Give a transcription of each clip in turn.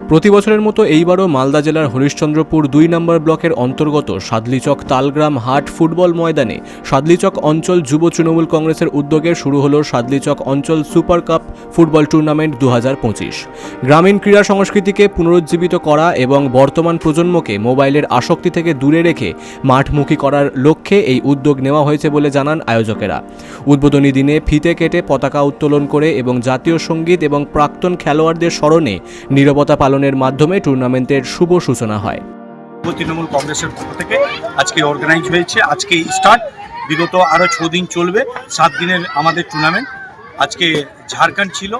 প্রতি বছরের মতো এইবারও মালদা জেলার হরিশ্চন্দ্রপুর ২ নম্বর ব্লকের অন্তর্গত সাদলিচক তালগ্রাম হাট ফুটবল ময়দানে সাদলিচক অঞ্চল যুব তৃণমূল কংগ্রেসের উদ্যোগে শুরু হলো সাদলিচক অঞ্চল সুপার কাপ ফুটবল টুর্নামেন্ট ২০২৫। গ্রামীণ ক্রীড়া সংস্কৃতিকে পুনরুজ্জীবিত করা এবং বর্তমান প্রজন্মকে মোবাইলের আসক্তি থেকে দূরে রেখে মাঠমুখী করার লক্ষ্যে এই উদ্যোগ নেওয়া হয়েছে বলে জানান আয়োজকেরা। উদ্বোধনী দিনে ফিতে কেটে পতাকা উত্তোলন করে এবং জাতীয় সঙ্গীত এবং প্রাক্তন খেলোয়াড়দের স্মরণে নীরবতা পালনের মাধ্যমে টুর্নামেন্টের শুভ সূচনা হয়। তৃণমূল কংগ্রেসের পক্ষ থেকে আজকে অর্গানাইজ হয়েছে, আজকে স্টার্ট, বিগত আরও 6 দিন চলবে। 7 দিনের আমাদের টুর্নামেন্ট। আজকে ঝাড়খণ্ড ছিল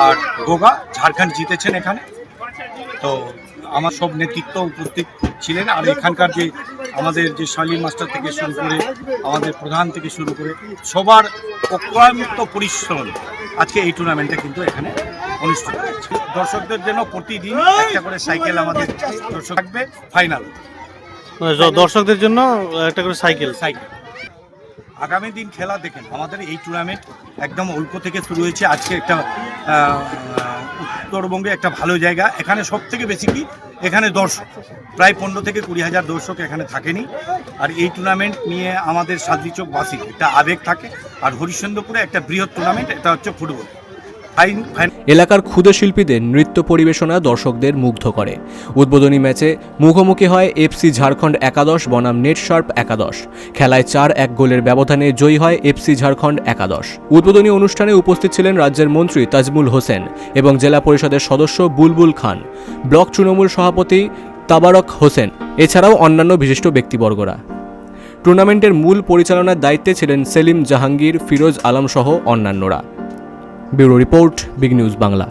আর গোগা, ঝাড়খণ্ড জিতেছেন এখানে। তো আমার সব নেতৃত্ব উপস্থিত ছিলেন, আর এখানকার যে আমাদের যে শালীন মাস্টার থেকে শুরু করে আমাদের প্রধান থেকে শুরু করে সবার অক্লান্ত পরিশ্রম আজকে এই টুর্নামেন্টটা কিন্তু এখানে অনুষ্ঠিত হচ্ছে। দর্শকদের জন্য প্রতিদিন একটা করে সাইকেল আমাদের দর্শক থাকবে। ফাইনাল দর্শকদের জন্য একটা করে সাইকেল। আগামী দিন খেলা দেখেন। আমাদের এই টুর্নামেন্ট একদম অল্প থেকে শুরু হয়েছে। আজকে একটা উত্তরবঙ্গে একটা ভালো জায়গা। এখানে সব থেকে বেশি কি এখানে দর্শক প্রায় 15 থেকে 20 হাজার দর্শক এখানে থাকেনি। আর এই টুর্নামেন্ট নিয়ে আমাদের সাদলিচকবাসীর একটা আবেগ থাকে। আর হরিশ্চন্দ্রপুরে একটা বৃহৎ টুর্নামেন্ট, এটা হচ্ছে ফুটবল। এলাকার ক্ষুদে শিল্পীদের নৃত্য পরিবেশনা দর্শকদের মুগ্ধ করে। উদ্বোধনী ম্যাচে মুখোমুখি হয় এফসি ঝাড়খণ্ড একাদশ বনাম নেটশার্প একাদশ। খেলায় 4-1 গোলের ব্যবধানে জয়ী হয় এফসি ঝাড়খণ্ড একাদশ। উদ্বোধনী অনুষ্ঠানে উপস্থিত ছিলেন রাজ্যের মন্ত্রী তাজমুল হোসেন এবং জেলা পরিষদের সদস্য বুলবুল খান, ব্লক তৃণমূল সভাপতি তাবারক হোসেন, এছাড়াও অন্যান্য বিশিষ্ট ব্যক্তিবর্গরা। টুর্নামেন্টের মূল পরিচালনার দায়িত্বে ছিলেন সেলিম জাহাঙ্গীর, ফিরোজ আলম সহ অন্যান্যরা। Bureau report, big news Bangla.